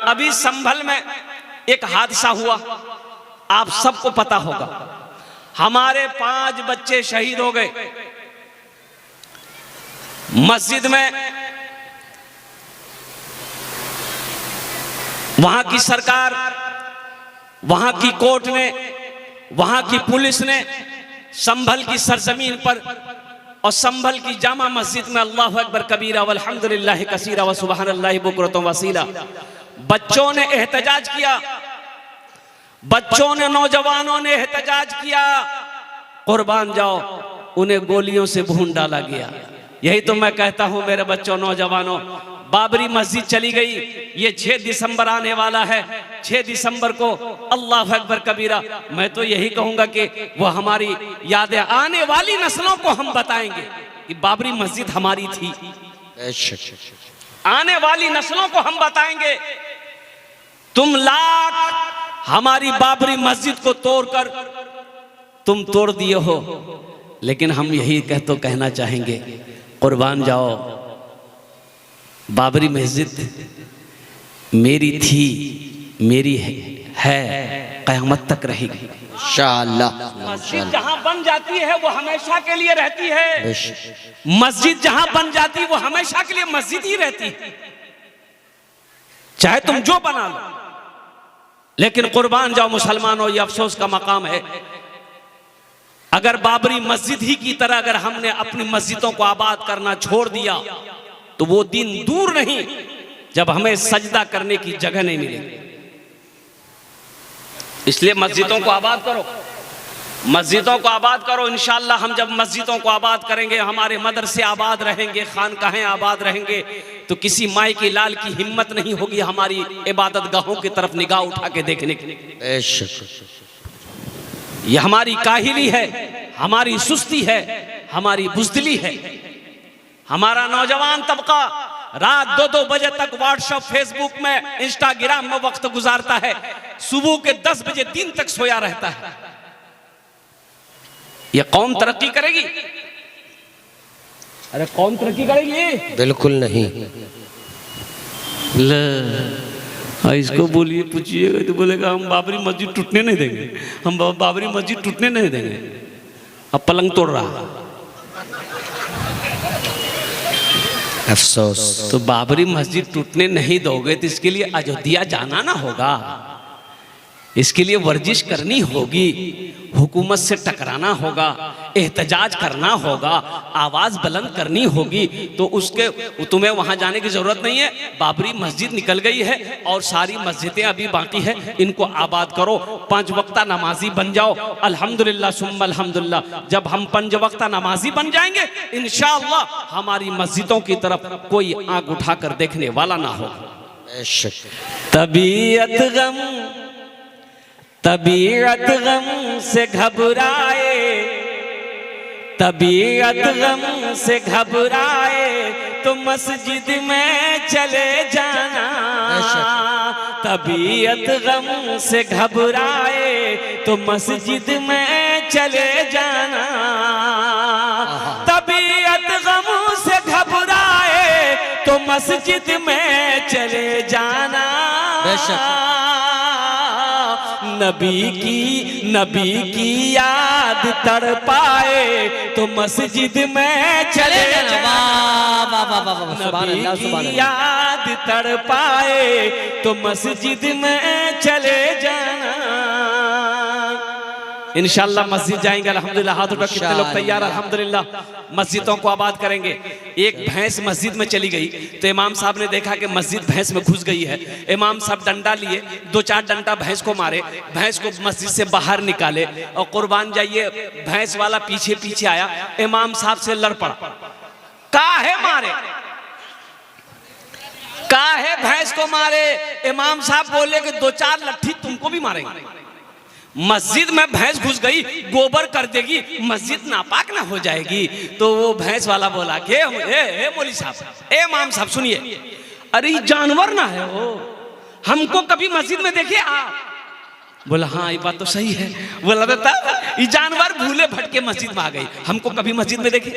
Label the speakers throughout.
Speaker 1: अभी संभल में एक हादसा हुआ, आप सबको पता होगा। हमारे 5 बच्चे शहीद हो गए मस्जिद में। वहां की सरकार, वहां की कोर्ट ने, वहां की पुलिस ने संभल की सरजमीन पर और संभल की जामा मस्जिद में अल्लाहु अकबर कबीरा वल्हम्दुलिल्लाहि कसीरा व सुबहानल्लाहि बुकरतुम वसीला बच्चों ने एहतजाज किया, बच्चों ने, नौजवानों ने एहतजाज किया, कुर्बान जाओ, उन्हें गोलियों से भून डाला गया। यही तो मैं कहता हूं मेरे बच्चों, नौजवानों, बाबरी मस्जिद चली गई, ये 6 दिसंबर आने वाला है। 6 दिसंबर को अल्लाह अकबर कबीरा, मैं तो यही कहूंगा कि वो हमारी यादें आने वाली नस्लों को हम बताएंगे कि बाबरी मस्जिद हमारी थी। आने वाली नस्लों को हम बताएंगे, तुम लाख हमारी बाबरी मस्जिद को तोड़कर तुम तोड़ दिए हो, लेकिन हम यही कहना चाहेंगे, कुर्बान जाओ, बाबरी मस्जिद मेरी थी, मेरी है, क़यामत तक रहेगी इंशाअल्लाह। मस्जिद जहां बन जाती है वो हमेशा के लिए रहती है। मस्जिद जहां बन जाती है वो हमेशा के लिए मस्जिद ही रहती है, चाहे तुम जो बना लो। लेकिन कुर्बान जाओ मुसलमानों, ये अफसोस का मकाम है, अगर बाबरी मस्जिद ही की तरह अगर हमने अपनी मस्जिदों को आबाद करना छोड़ दिया तो वो दिन दूर नहीं जब हमें सजदा करने की जगह नहीं मिलेगी। इसलिए मस्जिदों को आबाद करो, मस्जिदों को आबाद करो। इंशाअल्लाह हम जब मस्जिदों को आबाद करेंगे, हमारे मदरसे आबाद रहेंगे, खानकाहें आबाद रहेंगे, तो किसी माई की लाल की हिम्मत नहीं होगी हमारी इबादत गाहों की तरफ निगाह उठा के देखने की। यह हमारी काहिली है, हमारी सुस्ती है, हमारी बुज़दिली है। हमारा नौजवान तबका रात 2-2 बजे तक व्हाट्सएप, फेसबुक में, इंस्टाग्राम में वक्त गुजारता है, सुबह के 10 बजे दिन तक सोया रहता है। यह कौम तरक्की करेगी? अरे कौम तरक्की करेगी? बिल्कुल नहीं। इसको बोलिए, पूछिएगा तो बोलेगा हम बाबरी मस्जिद टूटने नहीं देंगे, हम बाबरी मस्जिद टूटने नहीं देंगे। अब पलंग तोड़ रहा, अफसोस। तो बाबरी मस्जिद टूटने नहीं दोगे तो इसके लिए अयोध्या जाना ना होगा, इसके लिए वर्जिश करनी होगी, हुकूमत से टकराना होगा, एहतजाज करना होगा, आवाज बुलंद करनी होगी। तो उसके तुम्हें वहां जाने की जरूरत नहीं है। बाबरी मस्जिद निकल गई है और सारी मस्जिदें अभी बाकी है, इनको आबाद करो, 5 वक्ता नमाजी बन जाओ। अल्हम्दुलिल्लाह सुम्मा अल्हम्दुलिल्लाह, जब हम 5 वक्ता नमाजी बन जाएंगे इंशाअल्लाह हमारी मस्जिदों की तरफ कोई आंख उठाकर देखने वाला ना हो। तबीयत गम से घबराए, तबीयत गम से घबराए तो मस्जिद में चले जाना। तबीयत गम से घबराए तो मस्जिद में चले जाना। तबीयत गम से घबराए तो मस्जिद में चले जाना। नबी की याद तड़पाए तो मस्जिद में चले जाना। नबी की याद तड़पाए तो मस्जिद में चले जाना। इंशाअल्लाह मस्जिद जाएंगे अल्हम्दुलिल्लाह। हाथ उठा, कितने लोग तैयार? अल्हम्दुलिल्लाह मस्जिदों को आबाद करेंगे। एक भैंस मस्जिद में चली गई तो इमाम साहब ने देखा कि मस्जिद भैंस में घुस गई है। इमाम साहब डंडा लिए, 2-4 डंडा भैंस को मारे, भैंस को मस्जिद से बाहर निकाले और कुर्बान जाइए भैंस वाला पीछे पीछे आया, इमाम साहब से लड़ पड़ा। काहे मारे, काहे भैंस को मारे? इमाम साहब बोले कि 2-4 लट्ठी तुमको भी मारेंगे। मस्जिद में भैंस घुस गई, गोबर कर देगी, मस्जिद नापाक ना हो जाएगी। तो वो भैंस वाला बोला कि ए मौलवी साहब, ए इमाम साहब सुनिए, अरे ये जानवर ना है वो, हमको कभी मस्जिद में देखिए आप? बोला हाँ ये बात तो सही है। बोला था ये जानवर भूले भटके मस्जिद में आ गई, हमको कभी मस्जिद में देखे?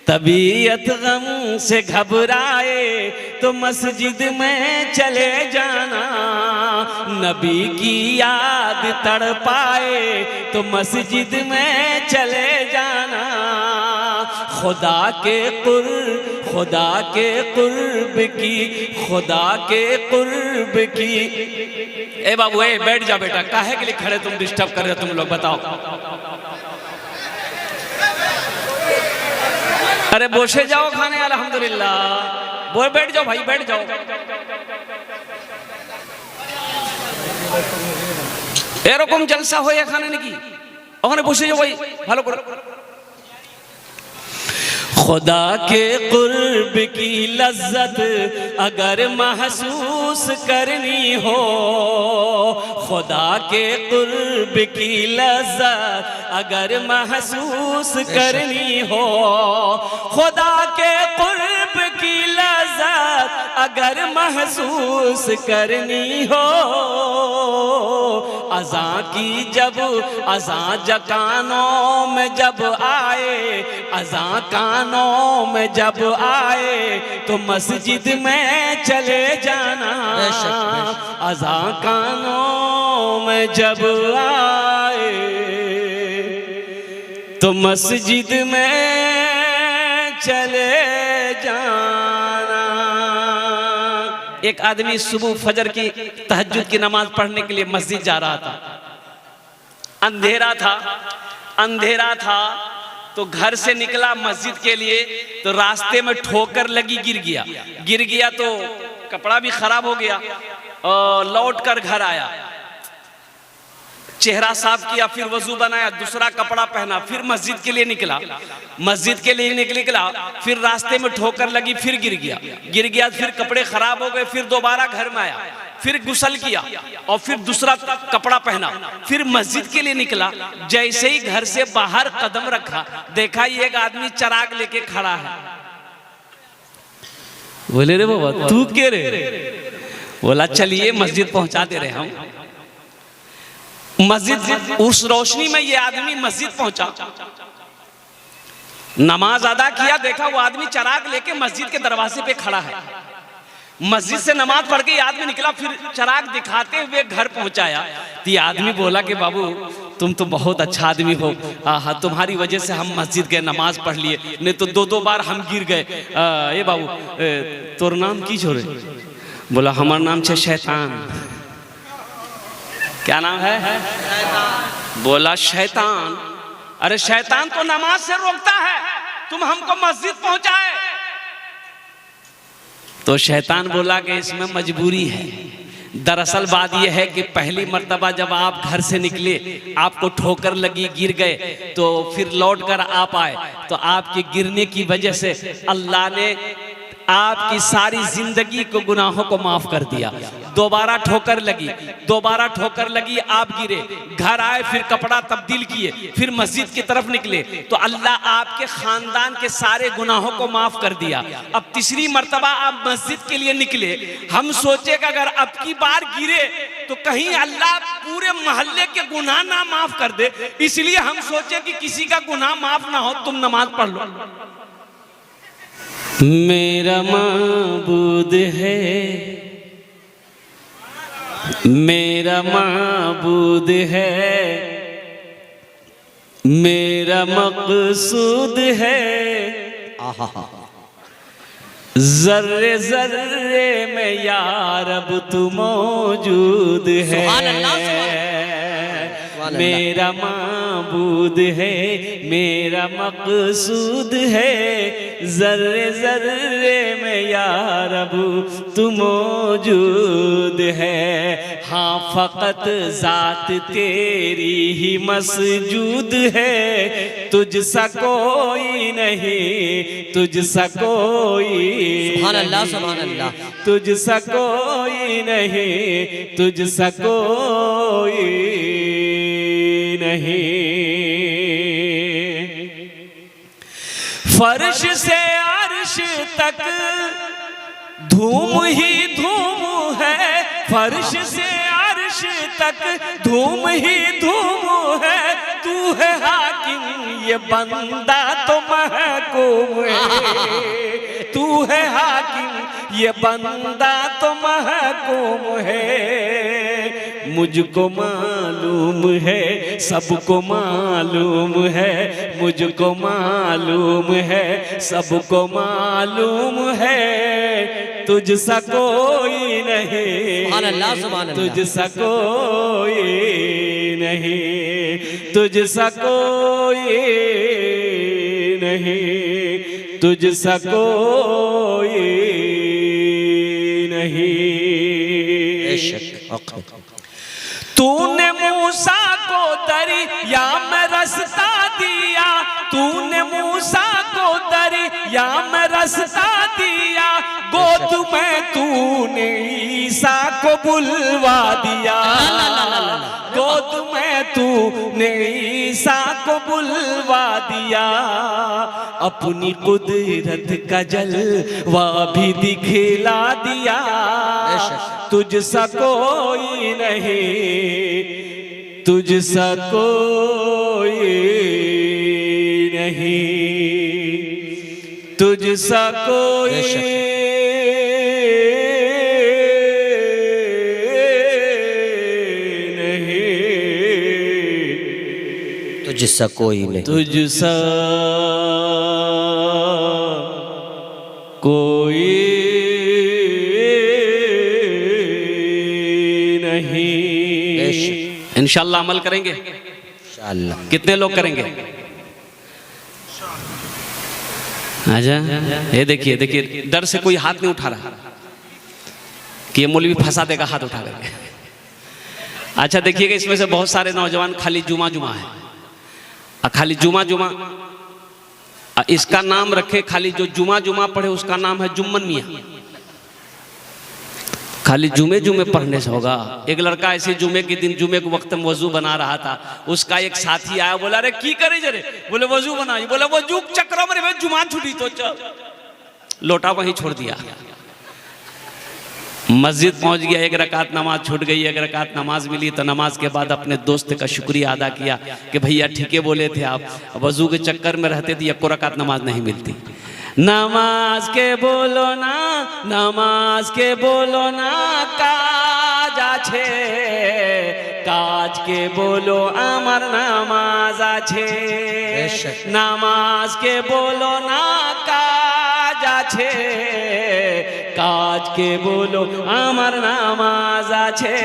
Speaker 1: तबीयत गम से घबराए तो मस्जिद में चले जाना। नबी की याद तड़पाए तो मस्जिद में चले जाना। खुदा के कुर्ब की, खुदा के कुर्ब की। ए बाबू ए बैठ जा बेटा, काहे के लिए खड़े तुम, डिस्टर्ब कर रहे हो तुम लोग, बताओ। अरे बोसे जाओ खाने, अल्हम्दुलिल्लाह। बोल बैठ जाओ भाई, बैठ जाओ। एरकम जलसा हो खाने नाकि ওখানে বসে যাও ভাই, ভালো করে। खुदा के कुर्ब की लज्जत अगर महसूस करनी हो, खुदा के कुर्ब की लज्जत अगर महसूस करनी हो, खुदा के कुर्ब की लज्जत अगर महसूस करनी हो, अज़ां की जब अज़ां कानों में जब आए, अज़ां कानों में जब आए तो मस्जिद में चले जाना। अज़ां कानों में जब आए तो मस्जिद में चले जाना। एक आदमी सुबह फजर की तहज्जुद की नमाज पढ़ने के लिए मस्जिद जा रहा था। अंधेरा था तो घर से निकला मस्जिद के लिए, तो रास्ते में ठोकर लगी, गिर गया तो कपड़ा भी खराब हो गया और लौट कर घर आया, चेहरा साफ किया, फिर वजू बनाया, दूसरा कपड़ा पहना, फिर मस्जिद के लिए निकला। फिर रास्ते में ठोकर लगी, फिर गिर गया, फिर कपड़े खराब हो गए, फिर दोबारा घर में आया, फिर गुस्ल किया और फिर दूसरा कपड़ा पहना, फिर मस्जिद के लिए निकला। जैसे ही घर से बाहर कदम रखा, देखा ये एक आदमी चिराग लेके खड़ा है। बोले रे बाबा तू के रे? बोला चलिए मस्जिद पहुंचा दे रहे हम। मस्जिद, उस रोशनी में ये आदमी मस्जिद पहुंचा, नमाज अदा किया, देखा वो आदमी चिराग लेके मस्जिद के दरवाजे पे खड़ा है। मस्जिद से नमाज पढ़ के ये आदमी निकला, फिर चिराग दिखाते हुए घर पहुंचाया। तो ये आदमी बोला कि बाबू तुम तो बहुत अच्छा आदमी हो, तुम्हारी वजह से हम मस्जिद गए, नमाज पढ़ लिए, नहीं तो दो बार हम गिर गए। ये बाबू तोर नाम की छोरे? बोला हमारा नाम है शैतान। क्या नाम है? बोला शैतान। अरे शैतान तो नमाज से रोकता है, तुम हमको मस्जिद पहुंचाए। तो शैतान बोला कि इसमें मजबूरी है। दरअसल बात यह है कि पहली मर्तबा जब आप घर से निकले, आपको ठोकर लगी, गिर गए, तो फिर लौट कर आप आए, तो आपके गिरने की वजह से अल्लाह ने आपकी सारी जिंदगी को, गुनाहों को माफ कर दिया। दोबारा ठोकर लगी, आप गिरे, घर आए, फिर कपड़ा तब्दील किए, फिर मस्जिद की तरफ निकले, तो अल्लाह आपके खानदान के सारे गुनाहों को माफ कर दिया। अब तीसरी मर्तबा आप मस्जिद के लिए निकले, हम सोचे कि अगर अब की बार गिरे तो कहीं अल्लाह पूरे मोहल्ले के गुनाह ना माफ कर दे, इसलिए हम सोचे कि किसी का गुनाह माफ ना हो, तुम नमाज पढ़ लो। मेरा माबूद है, मेरा माबूद है, मेरा मकसूद है, जर्रे जर्रे में या रब तू मौजूद है। मेरा माबूद है, मेरा मकसूद है, जर्रे जर्रे में या रब तू मौजूद है। हाँ फ़कत ज़ात तेरी ही मसजूद है, तुझसा कोई नहीं, तुझसा कोई, सुभान अल्लाह, सुभान अल्लाह, तुझसा कोई नहीं, तुझसा कोई नहीं। फर्श से अर्श तक धूम ही धूम है, फर्श से अर्श तक धूम ही धूम है। तू है हाकिम, ये बंदा तो महकूम है। तू है हाकिम, ये बंदा तो महकूम है। मुझको मालूम है, सबको मालूम है, मुझको मालूम है, सबको मालूम है, तुझसा कोई नहीं, तुझसा कोई नहीं, तुझसा कोई नहीं, तुझसा कोई नहीं। तूने मूसा को दरिया में रास्ता दिया, तूने मूसा को दरिया में रास्ता दिया, गोद में तूने ईसा को बुलवा दिया, गोद में तूने ईसा को बुलवा दिया, अपनी कुदरत का जलवा भी दिखला दिया, तुझसा कोई नहीं, तुझसा कोई नहीं, तुझसा कोई नहीं,
Speaker 2: तुझसा कोई नहीं,
Speaker 1: तुझसा कोई नहीं। इंशाअल्लाह अमल करेंगे,
Speaker 2: इंशाअल्लाह।
Speaker 1: कितने लोग करेंगे? आजा, ये देखिए देखिए, डर से कोई हाथ नहीं उठा रहा कि ये मौलवी फंसा देगा हाथ उठा करके। अच्छा देखिएगा, इसमें से बहुत सारे नौजवान खाली जुमा जुमा है, खाली जुमा जुमा इसका नाम रखे, खाली जो जुमा जुमा पढ़े उसका नाम है जुम्मन मियाँ, खाली जुमे जुमे पढ़ने से होगा। एक लड़का ऐसे जुमे के दिन, जुमे के वक्त में वजू बना रहा था, उसका एक साथी आया, बोला अरे की करे जरे, बोले वजू बना, बोले वजू चक्रों में जुमा छुटी तो चल, लोटा वहीं छोड़ दिया, मस्जिद पहुंच गया, एक रकात नमाज छूट गई, एक रकात नमाज मिली, तो नमाज के बाद अपने दोस्त का शुक्रिया अदा किया कि भैया ठीके बोले थे आप, वजू के चक्कर में रहते थे, एक रकात नमाज नहीं मिलती। नमाज के बोलो ना, नमाज के बोलो ना, काज आछे, काज के बोलो আমার নামাজ আছে, নামাজ के बोलो ना, काज আছে, काज के बोलो আমার নামাজ আছে,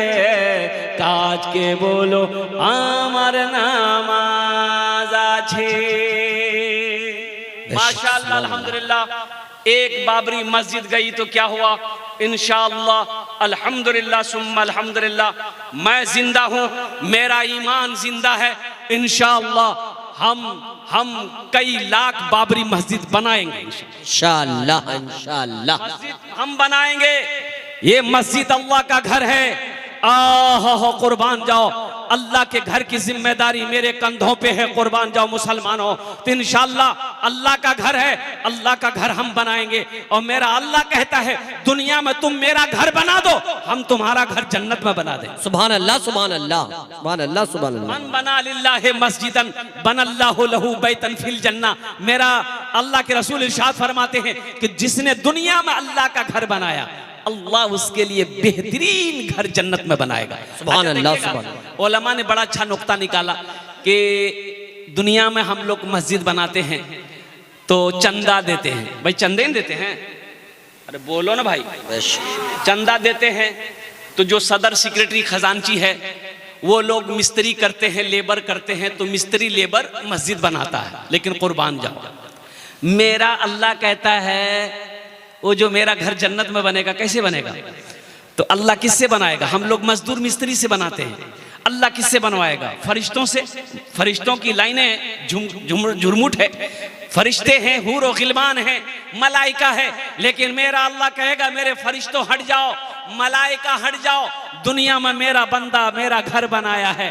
Speaker 1: काज के बोलो আমার নামাজ আছে। माशाअल्लाह अल्हम्दुलिल्लाह। एक बाबरी मस्जिद गई तो क्या हुआ? इंशाअल्लाह अल्हम्दुलिल्लाह सुम्मा अल्हम्दुलिल्लाह, मैं जिंदा हूँ, मेरा ईमान जिंदा है, इंशाअल्लाह हम कई लाख बाबरी मस्जिद बनाएंगे,
Speaker 2: इंशाअल्लाह इंशाअल्लाह
Speaker 1: मस्जिद हम बनाएंगे। ये मस्जिद अल्लाह का घर है, आह कुर्बान जाओ, अल्लाह के घर की जिम्मेदारी मेरे कंधों पे है, कुर्बान जाओ मुसलमानों। तो इंशाअल्लाह अल्लाह का घर है, अल्लाह का घर हम बनाएंगे, और मेरा अल्लाह कहता है दुनिया में तुम मेरा घर बना दो, हम तुम्हारा घर जन्नत में बना दें।
Speaker 2: सुभान अल्लाह सुभान अल्लाह सुभान अल्लाह सुभान अल्लाह।
Speaker 1: मन बना लिल्लाहि मस्जिदन बनल्लाहु लहू बैतन फिल जन्ना। मेरा अल्लाह के रसूल इरशाद फरमाते हैं कि जिसने दुनिया में अल्लाह का घर बनाया, अल्लाह उसके लिए बेहतरीन घर जन्नत में बनाएगा।
Speaker 2: सुभान अल्लाह सुभान अल्लाह।
Speaker 1: उलमा ने बड़ा अच्छा नुक्ता निकाला कि दुनिया में हम लोग मस्जिद बनाते हैं तो चंदा देते हैं, भाई चंदे नहीं देते हैं, अरे बोलो ना भाई, चंदा देते हैं तो जो सदर सेक्रेटरी खजांची है वो लोग मिस्त्री करते हैं, लेबर करते हैं, तो मिस्त्री लेबर मस्जिद बनाता है। लेकिन कुर्बान जाओ, मेरा अल्लाह कहता है वो जो मेरा घर जन्नत में बनेगा, कैसे बनेगा? तो अल्लाह किससे बनाएगा? हम लोग मजदूर मिस्त्री से बनाते हैं, अल्लाह किससे बनवाएगा? फरिश्तों से। फरिश्तों की लाइनें झुरमुट है, फरिश्ते हैं, हूर और गिलमान हैं, मलाइका है, लेकिन मेरा अल्लाह कहेगा मेरे फरिश्तों हट जाओ, मलाइका हट जाओ, दुनिया में मेरा बंदा मेरा घर बनाया है,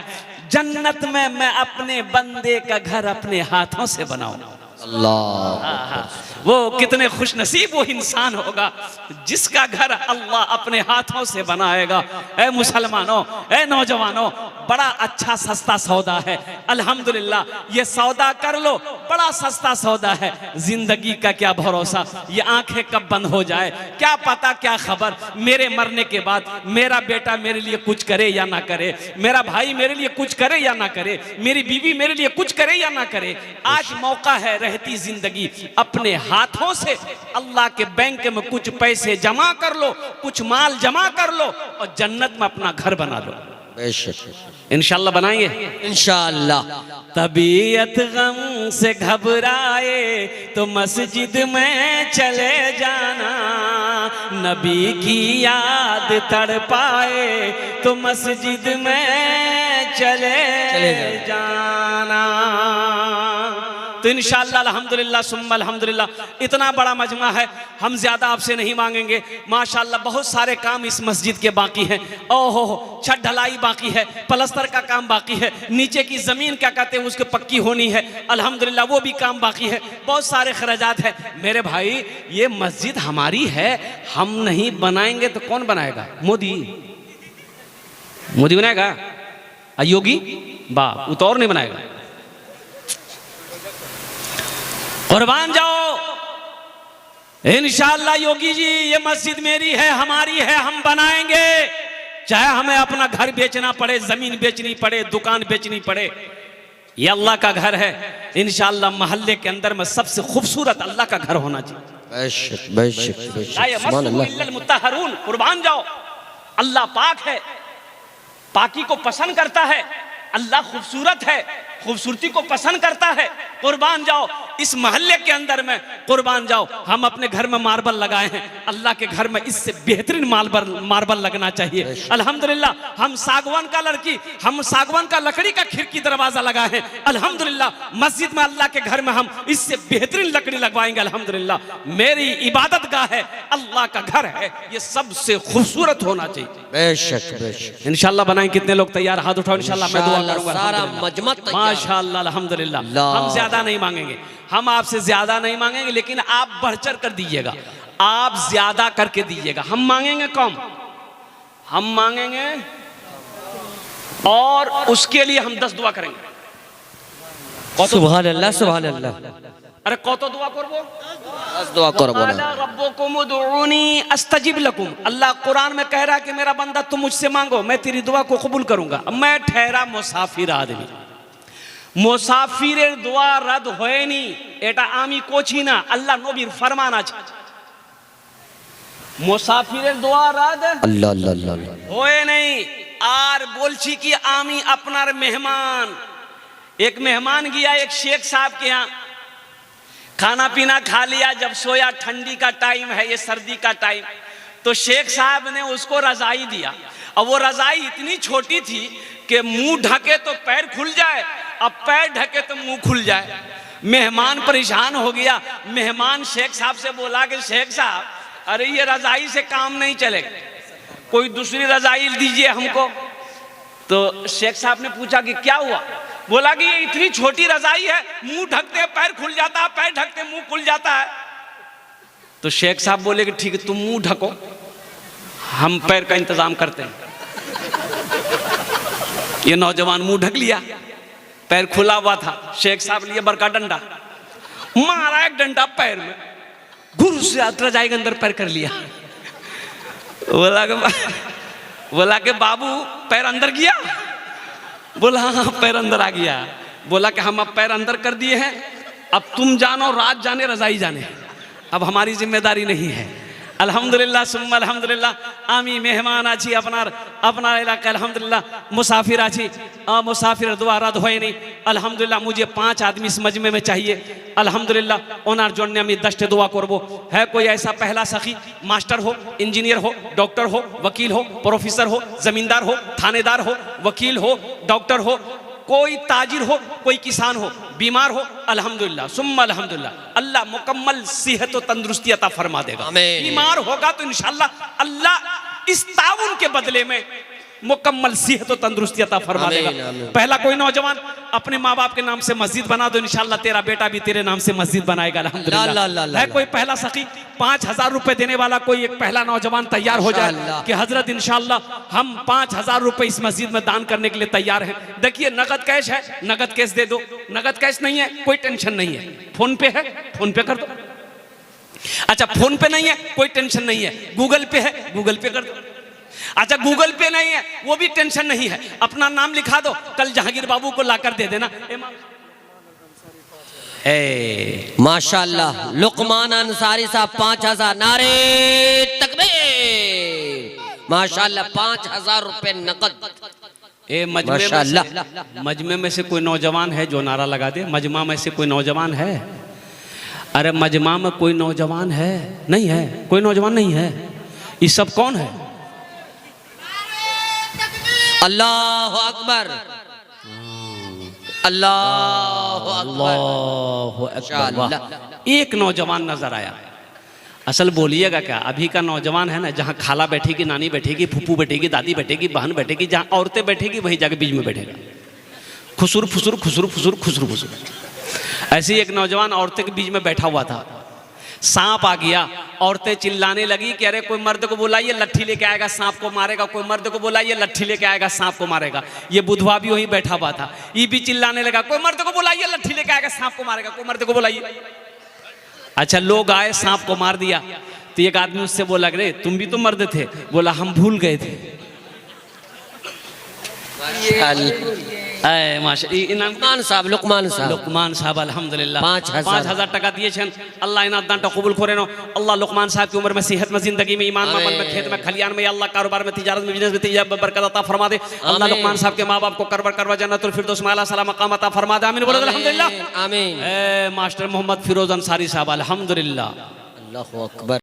Speaker 1: जन्नत में मैं अपने बंदे का घर अपने हाथों से बनाऊं। अल्लाह, वो कितने खुश नसीब वो इंसान होगा जिसका घर अल्लाह अपने हाथों से बनाएगा। ए मुसलमानों, ए नौजवानों, बड़ा अच्छा सस्ता सौदा है। अल्हम्दुलिल्लाह ये सौदा कर लो, बड़ा सस्ता सौदा है। जिंदगी का क्या भरोसा, ये आंखें कब बंद हो जाए क्या पता, क्या खबर मेरे मरने के बाद मेरा बेटा मेरे लिए कुछ करे या ना करे, मेरा भाई मेरे लिए कुछ करे या ना करे, मेरी बीवी मेरे लिए कुछ करे या ना करे। आज मौका है, रहती जिंदगी अपने हाथों से अल्लाह के बैंक में कुछ पैसे जमा कर लो, कुछ माल जमा कर लो और जन्नत में अपना घर बना लो। इंशाल्लाह बनाएंगे
Speaker 2: इंशाअल्लाह।
Speaker 1: तबीयत गम से घबराए तो मस्जिद में चले जाना, नबी की याद तड़पाए तो मस्जिद में चले जाना। तो इंशाअल्लाह अल्हम्दुलिल्लाह सुम्मा अल्हम्दुलिल्लाह, इतना बड़ा मजमा है, हम ज्यादा आपसे नहीं मांगेंगे। माशाअल्लाह बहुत सारे काम इस मस्जिद के बाकी हैं। ओहो, छत ढलाई बाकी है, प्लास्टर का काम बाकी है, नीचे की जमीन क्या कहते हैं उसके पक्की होनी है, अल्हम्दुलिल्लाह वो भी काम बाकी है, बहुत सारे खर्चात है। मेरे भाई ये मस्जिद हमारी है, हम नहीं बनाएंगे तो कौन बनाएगा? मोदी बनाएगा? योगी वाह, वो तो और नहीं बनाएगा। कुर्बान जाओ इंशाअल्लाह। योगी जी ये मस्जिद मेरी है, हमारी है, हम बनाएंगे, चाहे हमें अपना घर बेचना पड़े, जमीन बेचनी पड़े, दुकान बेचनी पड़े। ये अल्लाह का घर है। इंशाअल्लाह मोहल्ले के अंदर में सबसे खूबसूरत अल्लाह का घर होना चाहिए। कुर्बान जाओ, अल्लाह पाक है, पाकी को पसंद करता है, अल्लाह खूबसूरत है, खूबसूरती को पसंद करता है। कुर्बान जाओ इस मोहल्ले के अंदर में, कुर्बान जाओ हम अपने घर में मार्बल लगाए हैं, अल्लाह के घर में इससे बेहतरीन मार्बल लगना चाहिए। अल्हम्दुलिल्लाह हम सागवान का लकड़ी का खिड़की दरवाजा लगाए हैं। अल्हम्दुलिल्लाह मस्जिद में अल्लाह के घर में हम इससे बेहतरीन लकड़ी लगवाएंगे। अल्हम्दुलिल्लाह मेरी इबादत गाह है, अल्लाह का घर है, ये सबसे खूबसूरत होना चाहिए।
Speaker 2: बेशक
Speaker 1: इंशाअल्लाह बनाएं। कितने लोग तैयार? हाथ उठाओ। इंशाअल्लाह मैं दुआ करूंगा।
Speaker 2: सारा मजमा
Speaker 1: माशाअल्लाह अल्हम्दुलिल्लाह। हम ज्यादा नहीं मांगेंगे, हम आपसे ज्यादा नहीं मांगेंगे, लेकिन आप बढ़ चढ़ कर दीजिएगा, आप ज्यादा करके दीजिएगा। हम मांगेंगे कम, हम मांगेंगे और उसके लिए हम 10 दुआ करेंगे।
Speaker 2: सुभान अल्लाह सुभान अल्लाह।
Speaker 1: अरे कत दुआ करबो?
Speaker 2: 10 दुआ करबो ना।
Speaker 1: रब्बुकुम उदउनी अस्तजिब लकुम। अल्लाह कुरान में कह रहा है कि मेरा बंदा तुम मुझसे मांगो, मैं तेरी दुआ को कबूल करूंगा। मैं ठहरा मुसाफिर आदमी, मुसाफिरेर दुआ रद्द হয়নি, এটা আমি কোছি না, আল্লাহ নবীর ফরমান আছে। মুসাফিরের দোয়া রদ
Speaker 2: আল্লাহ আল্লাহ আল্লাহ
Speaker 1: হয় নাই। আর বলছি কি আমি আপনার মেহমান। एक मेहमान गया एक शेख साहब के यहाँ, खाना पीना खा लिया, जब सोया, ठंडी का टाइम है, ये सर्दी का टाइम, तो शेख साहब ने उसको रजाई दिया। और वो रजाई इतनी छोटी थी कि मुंह ढके तो पैर खुल जाए, अब पैर ढके तो मुंह खुल जाए। मेहमान परेशान हो गया। मेहमान शेख साहब से बोला कि शेख साहब, अरे ये रजाई से काम नहीं चलेगा, कोई दूसरी रजाई दीजिए हमको। तो शेख साहब ने पूछा कि क्या हुआ? बोला कि ये इतनी छोटी रजाई है, मुंह ढकते पैर खुल जाता है, पैर ढकते मुंह खुल जाता है। तो शेख साहब बोले कि ठीक है तुम मुंह ढको, हम पैर का इंतजाम करते हैं। ये नौजवान मुंह ढक लिया, पैर खुला हुआ था। शेख साहब लिए बड़का डंडा मारा, एक डंडा पैर में घुर से रजाई के अंदर पैर कर लिया। बोला कि बाबू पैर अंदर गया? बोला हाँ पैर अंदर आ गया। बोला कि हम अब पैर अंदर कर दिए हैं, अब तुम जानो, रात जाने, रजाई जाने, अब हमारी जिम्मेदारी नहीं है। अल्हम्दुलिल्लाह सुम्मा अल्हम्दुलिल्लाह। आमी मेहमान आছি अपना इलाका, अल्हम्दुलिल्लाह मुसाफिर आছি, मुसाफिर दुआ रद्द হয় नहीं। अल्हम्दुलिल्लाह मुझे 5 आदमी इस मजमे में चाहिए। अल्हम्दुलिल्लाह ওনার জন্য আমি 10টা दुआ করব। है कोई ऐसा पहला सखी, मास्टर हो, इंजीनियर हो, डॉक्टर हो, वकील हो, प्रोफेसर हो, जमींदार हो, थानेदार हो, वकील हो, डॉक्टर हो, कोई ताजिर हो, कोई किसान हो, बीमार हो, अल्हम्दुलिल्लाह सुम्मा अल्हम्दुलिल्लाह अल्लाह मुकम्मल सेहत और तंदुरुस्ती अता फरमा देगा। बीमार होगा तो इंशाअल्लाह अल्लाह इस ताउन के बदले में मुकम्मल सेहत और तंदुरुस्ती अता फरमा
Speaker 2: आमीन,
Speaker 1: देगा।
Speaker 2: आमीन।
Speaker 1: पहला कोई नौजवान अपने माँ बाप के नाम से मस्जिद बना दो, इंशाल्लाह तेरा बेटा भी तेरे नाम से मस्जिद बनाएगा
Speaker 2: ला, ला, ला,
Speaker 1: अल्हम्दुलिल्लाह।
Speaker 2: ला।
Speaker 1: है कोई पहला सखी 5,000 रुपए देने वाला कोई एक पहला नौजवान तैयार हो जाए
Speaker 2: इंशाअल्लाह।
Speaker 1: कि हजरत इंशाल्लाह हम 5,000 रुपए इस मस्जिद में दान करने के लिए तैयार हैं। देखिए नगद कैश है, नगद कैश दे दो, नगद कैश नहीं है कोई टेंशन नहीं है, फोन पे है फोन पे कर दो। अच्छा फोन पे नहीं है कोई टेंशन नहीं है, गूगल पे है गूगल पे कर दो। अच्छा गूगल पे नहीं है वो भी टेंशन नहीं है, अपना नाम लिखा दो, कल जहांगीर बाबू को लाकर दे देना।
Speaker 2: माशाअल्लाह लुकमान अंसारी साहब 5,000 नारे तकबीर। माशाअल्लाह 5,000 रुपए नकद।
Speaker 1: मजमे में से कोई नौजवान है जो नारा लगा दे? मजमा में से कोई नौजवान है? अरे मजमा में कोई नौजवान है? नहीं है, कोई नौजवान नहीं है। ये सब कौन है?
Speaker 2: अल्लाह अकबर, अल्लाह अकबर।
Speaker 1: एक नौजवान नजर आया। असल बोलिएगा क्या, अभी का नौजवान है ना, जहाँ खाला बैठेगी, नानी बैठेगी, फूफू बैठेगी, दादी बैठेगी, बहन बैठेगी, जहाँ औरतें बैठेगी वहीं जाके बीच में बैठेगा, खुसुर फुसुर खुसुर फुसुर खुसुर फुसुर। ऐसे ही एक नौजवान औरतें के बीच में बैठा हुआ था, सांप आ गया, औरतें चिल्लाने लगी कि अरे कोई मर्द को बुलाइए लट्ठी लेके आएगा सांप को मारेगा, कोई मर्द को बुलाइए लट्ठी लेके आएगा सांप को मारेगा। ये बुधवा भी वहीं बैठा हुआ था, ये भी चिल्लाने लगा कोई मर्द को बुलाइए लट्ठी लेके आएगा सांप को मारेगा, कोई मर्द को बुलाइए। अच्छा लोग आए, सांप को मार दिया। तो एक आदमी उससे बोला रे तुम भी तो मर्द थे, बोला हम भूल गए थे।
Speaker 2: लुकमान साहब, लुकमान साहब,
Speaker 1: लुकमान साहब अल्हम्दुलिल्लाह
Speaker 2: 5,000
Speaker 1: টাকা দিয়েছেন। আল্লাহ ইনাত দানটা কবুল করে নাও। আল্লাহ लुकमान साहब की उम्र में सेहत में, जिंदगी में, ईमान में, अमल में, खेत में, खलियान में, अल्लाह कारोबार में, तिजारत में, बिजनेस में तिजारत में बरकत अता फरमा दे। अल्लाह लुकमान साहब के माँ बाप को करवर करवा जन्नतुल फिरदौस में आला सला मकाम अता फरमा दे। आमीन बोलो अल्हम्दुलिल्लाह।
Speaker 2: आमीन।
Speaker 1: मास्टर मोहम्मद फिरोज अंसारी साहब अल्हम्दुलिल्लाह।
Speaker 2: अल्लाहु अकबर।